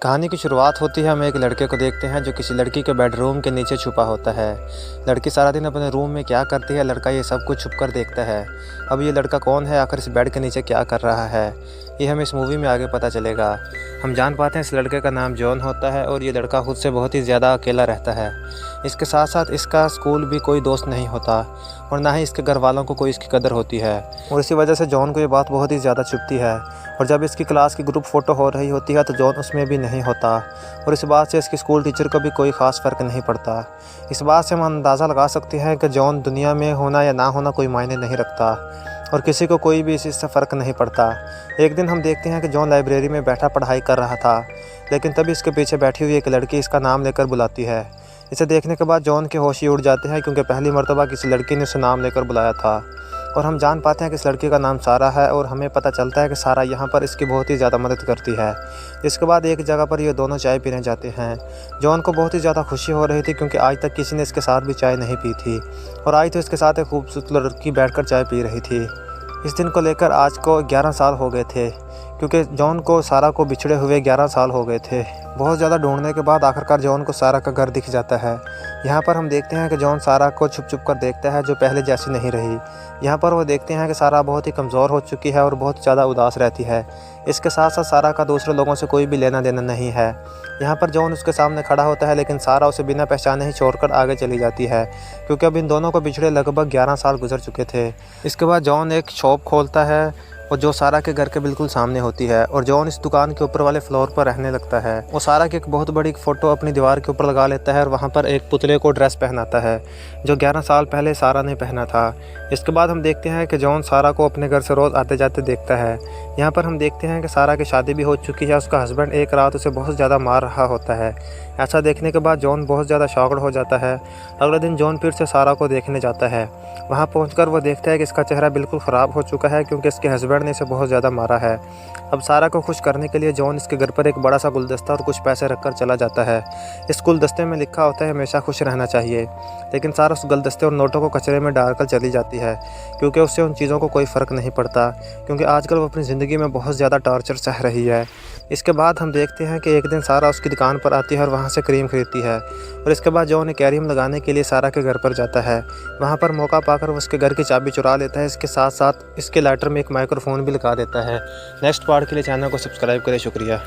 कहानी की शुरुआत होती है, हम एक लड़के को देखते हैं जो किसी लड़की के बेडरूम के नीचे छुपा होता है। लड़की सारा दिन अपने रूम में क्या करती है, लड़का ये सब कुछ छुप कर देखता है। अब ये लड़का कौन है, आखिर इस बेड के नीचे क्या कर रहा है, ये हमें इस मूवी में आगे पता चलेगा। हम जान पाते हैं इस लड़के का नाम जॉन होता है और ये लड़का खुद से बहुत ही ज़्यादा अकेला रहता है। इसके साथ साथ इसका स्कूल भी कोई दोस्त नहीं होता और ना ही इसके घर वालों को कोई इसकी कदर होती है, और इसी वजह से जॉन को ये बात बहुत ही ज़्यादा चुभती है। और जब इसकी क्लास की ग्रुप फ़ोटो हो रही होती है तो जॉन उसमें भी नहीं होता, और इस बात से इसकी स्कूल टीचर को भी कोई ख़ास फ़र्क नहीं पड़ता। इस बात से हम अंदाज़ा लगा सकते हैं कि जॉन दुनिया में होना या ना होना कोई मायने नहीं रखता और किसी को कोई भी इससे फ़र्क नहीं पड़ता। एक दिन हम देखते हैं कि जॉन लाइब्रेरी में बैठा पढ़ाई कर रहा था, लेकिन तभी इसके पीछे बैठी हुई एक लड़की इसका नाम लेकर बुलाती है। इसे देखने के बाद जॉन के होश ही उड़ जाते हैं, क्योंकि पहली मर्तबा किसी लड़की ने उसे नाम लेकर बुलाया था। और हम जान पाते हैं कि इस लड़की का नाम सारा है, और हमें पता चलता है कि सारा यहाँ पर इसकी बहुत ही ज़्यादा मदद करती है। इसके बाद एक जगह पर ये दोनों चाय पीने जाते हैं। जॉन को बहुत ही ज़्यादा खुशी हो रही थी, क्योंकि आज तक किसी ने इसके साथ भी चाय नहीं पी थी, और आज तो इसके साथ एक खूबसूरत लड़की बैठकर चाय पी रही थी। इस दिन को लेकर आज को 11 साल हो गए थे, क्योंकि जॉन को सारा को बिछड़े हुए 11 साल हो गए थे। बहुत ज़्यादा ढूंढने के बाद आखिरकार जॉन को सारा का घर दिख जाता है। यहाँ पर हम देखते हैं कि जॉन सारा को छुप छुप कर देखता है, जो पहले जैसी नहीं रही। यहाँ पर वो देखते हैं कि सारा बहुत ही कमज़ोर हो चुकी है और बहुत ज़्यादा उदास रहती है। इसके साथ साथ सारा का दूसरे लोगों से कोई भी लेना देना नहीं है। यहाँ पर जॉन उसके सामने खड़ा होता है, लेकिन सारा उसे बिना पहचाने ही छोड़कर आगे चली जाती है, क्योंकि अब इन दोनों को बिछड़े लगभग 11 साल गुजर चुके थे। इसके बाद जॉन एक शॉप खोलता है और जो सारा के घर के बिल्कुल सामने होती है, और जॉन इस दुकान के ऊपर वाले फ्लोर पर रहने लगता है। वो सारा की एक बहुत बड़ी फ़ोटो अपनी दीवार के ऊपर लगा लेता है और वहाँ पर एक पुतले को ड्रेस पहनाता है, जो 11 साल पहले सारा ने पहना था। इसके बाद हम देखते हैं कि जॉन सारा को अपने घर से रोज़ आते जाते देखता है। यहाँ पर हम देखते हैं कि सारा की शादी भी हो चुकी है। उसका हस्बैंड एक रात उसे बहुत ज़्यादा मार रहा होता है। ऐसा देखने के बाद जॉन बहुत ज़्यादा शॉक्ड हो जाता है। अगले दिन जॉन फिर से सारा को देखने जाता है। वहाँ पहुंचकर वो देखता है कि इसका चेहरा बिल्कुल ख़राब हो चुका है, क्योंकि इसके हस्बैंड ने इसे बहुत ज़्यादा मारा है। अब सारा को खुश करने के लिए जॉन इसके घर पर एक बड़ा सा गुलदस्ता और कुछ पैसे रखकर चला जाता है। इस गुलदस्ते में लिखा होता है हमेशा खुश रहना चाहिए, लेकिन सारा उस गुलदस्ते और नोटों को कचरे में डालकर चली जाती है, क्योंकि उससे उन चीज़ों को कोई फ़र्क नहीं पड़ता, क्योंकि आजकल वो अपनी ज़िंदगी में बहुत ज़्यादा टॉर्चर सह रही है। इसके बाद हम देखते हैं कि एक दिन सारा उसकी दुकान पर आती है और वहाँ से क्रीम खरीदती है, और इसके बाद जॉन एक क्रीम लगाने के लिए सारा के घर पर जाता है। वहाँ पर मौका पाकर वो उसके घर की चाबी चुरा लेता है। इसके साथ साथ इसके लाइटर में एक माइक्रोफोन भी लगा देता है। नेक्स्ट पार्ट के लिए चैनल को सब्सक्राइब करें। शुक्रिया।